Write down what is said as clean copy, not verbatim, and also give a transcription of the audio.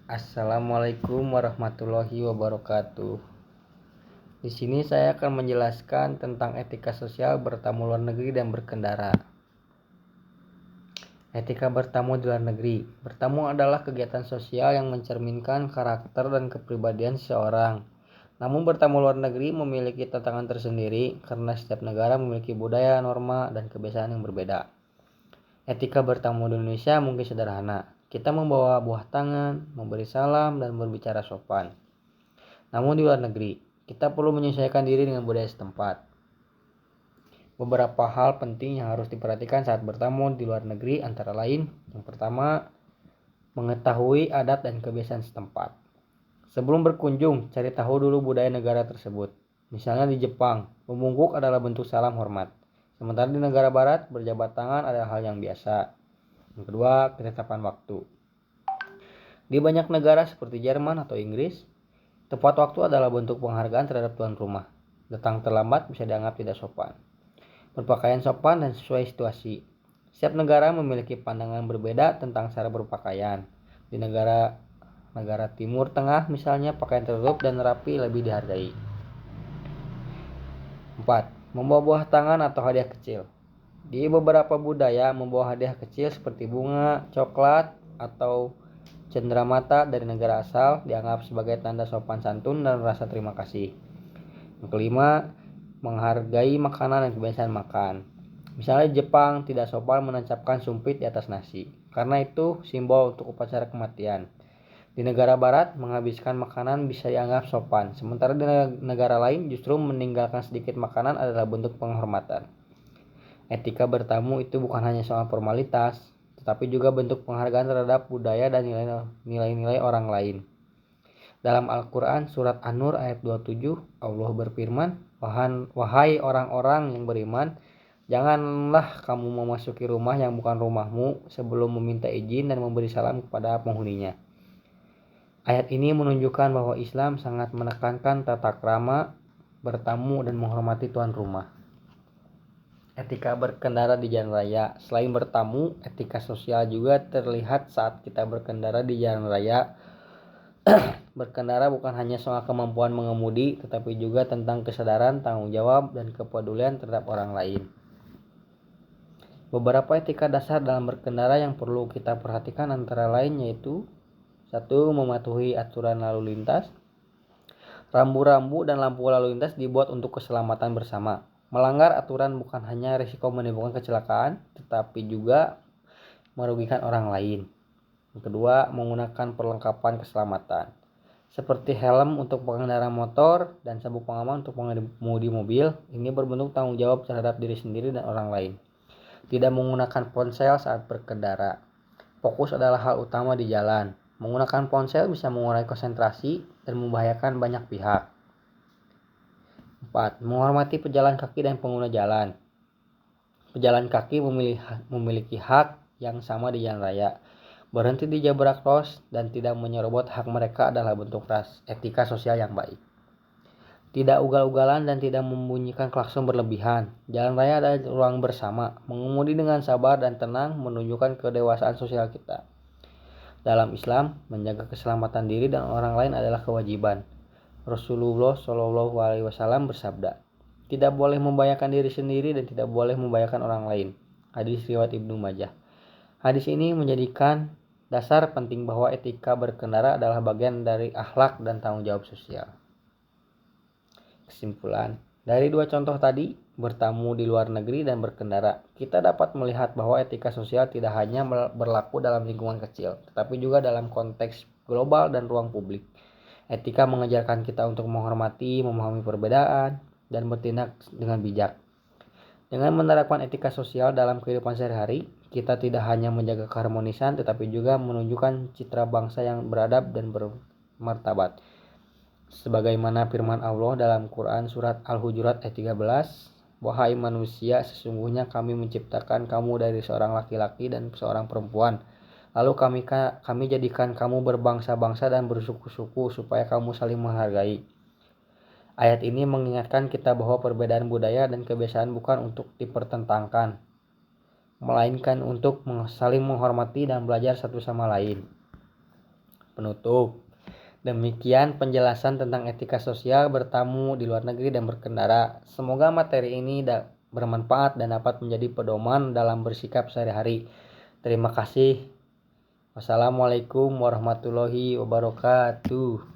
Assalamualaikum warahmatullahi wabarakatuh. Di sini saya akan menjelaskan tentang etika sosial bertamu luar negeri dan berkendara. Etika bertamu di luar negeri. Bertamu adalah kegiatan sosial yang mencerminkan karakter dan kepribadian seseorang. Namun bertamu luar negeri memiliki tantangan tersendiri karena setiap negara memiliki budaya, norma, dan kebiasaan yang berbeda. Etika bertamu di Indonesia mungkin sederhana. Kita membawa buah tangan, memberi salam, dan berbicara sopan. Namun di luar negeri, kita perlu menyesuaikan diri dengan budaya setempat. Beberapa hal penting yang harus diperhatikan saat bertamu di luar negeri antara lain, yang pertama, mengetahui adat dan kebiasaan setempat. Sebelum berkunjung, cari tahu dulu budaya negara tersebut. Misalnya di Jepang, membungkuk adalah bentuk salam hormat. Sementara di negara barat, berjabat tangan adalah hal yang biasa. Yang kedua, ketetapan waktu. Di banyak negara seperti Jerman atau Inggris, tepat waktu adalah bentuk penghargaan terhadap tuan rumah. Datang terlambat bisa dianggap tidak sopan. Berpakaian sopan dan sesuai situasi. Setiap negara memiliki pandangan berbeda tentang cara berpakaian. Di negara Timur Tengah misalnya, pakaian tertutup dan rapi lebih dihargai. 4. Membawa buah tangan atau hadiah kecil. Di beberapa budaya, membawa hadiah kecil seperti bunga, coklat, atau cenderamata dari negara asal dianggap sebagai tanda sopan santun dan rasa terima kasih. Yang kelima, menghargai makanan dan kebiasaan makan. Misalnya di Jepang tidak sopan menancapkan sumpit di atas nasi, karena itu simbol untuk upacara kematian. Di negara barat, menghabiskan makanan bisa dianggap sopan, sementara di negara lain justru meninggalkan sedikit makanan adalah bentuk penghormatan. Etika bertamu itu bukan hanya soal formalitas, tetapi juga bentuk penghargaan terhadap budaya dan nilai-nilai orang lain. Dalam Al-Quran surat An-Nur ayat 27, Allah berfirman, "Wahai orang-orang yang beriman, janganlah kamu memasuki rumah yang bukan rumahmu sebelum meminta izin dan memberi salam kepada penghuninya." Ayat ini menunjukkan bahwa Islam sangat menekankan tata krama, bertamu, dan menghormati tuan rumah. Etika berkendara di jalan raya. Selain bertamu, etika sosial juga terlihat saat kita berkendara di jalan raya. Berkendara bukan hanya soal kemampuan mengemudi, tetapi juga tentang kesadaran, tanggung jawab, dan kepedulian terhadap orang lain. Beberapa etika dasar dalam berkendara yang perlu kita perhatikan antara lain yaitu 1. Mematuhi aturan lalu lintas. Rambu-rambu dan lampu lalu lintas dibuat untuk keselamatan bersama. Melanggar aturan bukan hanya risiko menimbulkan kecelakaan, tetapi juga merugikan orang lain. Yang kedua, menggunakan perlengkapan keselamatan seperti helm untuk pengendara motor dan sabuk pengaman untuk pengemudi mobil. Ini berbentuk tanggung jawab terhadap diri sendiri dan orang lain. Tidak menggunakan ponsel saat berkendara. Fokus adalah hal utama di jalan. Menggunakan ponsel bisa mengurangi konsentrasi dan membahayakan banyak pihak. 4. Menghormati pejalan kaki dan pengguna jalan. Pejalan kaki memiliki hak yang sama di jalan raya. Berhenti di zebra cross dan tidak menyerobot hak mereka adalah bentuk etika sosial yang baik. Tidak ugal-ugalan dan tidak membunyikan klakson berlebihan. Jalan raya adalah ruang bersama. Mengemudi dengan sabar dan tenang menunjukkan kedewasaan sosial kita. Dalam Islam, menjaga keselamatan diri dan orang lain adalah kewajiban. Rasulullah Shallallahu Alaihi Wasallam bersabda, tidak boleh membahayakan diri sendiri dan tidak boleh membahayakan orang lain. Hadis riwayat Ibnu Majah. Hadis ini menjadikan dasar penting bahwa etika berkendara adalah bagian dari akhlak dan tanggung jawab sosial. Kesimpulan, dari dua contoh tadi, bertamu di luar negeri dan berkendara, kita dapat melihat bahwa etika sosial tidak hanya berlaku dalam lingkungan kecil, tetapi juga dalam konteks global dan ruang publik. Etika mengajarkan kita untuk menghormati, memahami perbedaan, dan bertindak dengan bijak. Dengan menerapkan etika sosial dalam kehidupan sehari-hari, kita tidak hanya menjaga keharmonisan, tetapi juga menunjukkan citra bangsa yang beradab dan bermartabat. Sebagaimana firman Allah dalam Quran surat Al-Hujurat ayat 13, "Wahai manusia, sesungguhnya kami menciptakan kamu dari seorang laki-laki dan seorang perempuan. Lalu kami jadikan kamu berbangsa-bangsa dan bersuku-suku supaya kamu saling menghargai." Ayat ini mengingatkan kita bahwa perbedaan budaya dan kebiasaan bukan untuk dipertentangkan, melainkan untuk saling menghormati dan belajar satu sama lain. Penutup. Demikian penjelasan tentang etika sosial bertamu di luar negeri dan berkendara. Semoga materi ini bermanfaat dan dapat menjadi pedoman dalam bersikap sehari-hari. Terima kasih. Wassalamualaikum warahmatullahi wabarakatuh.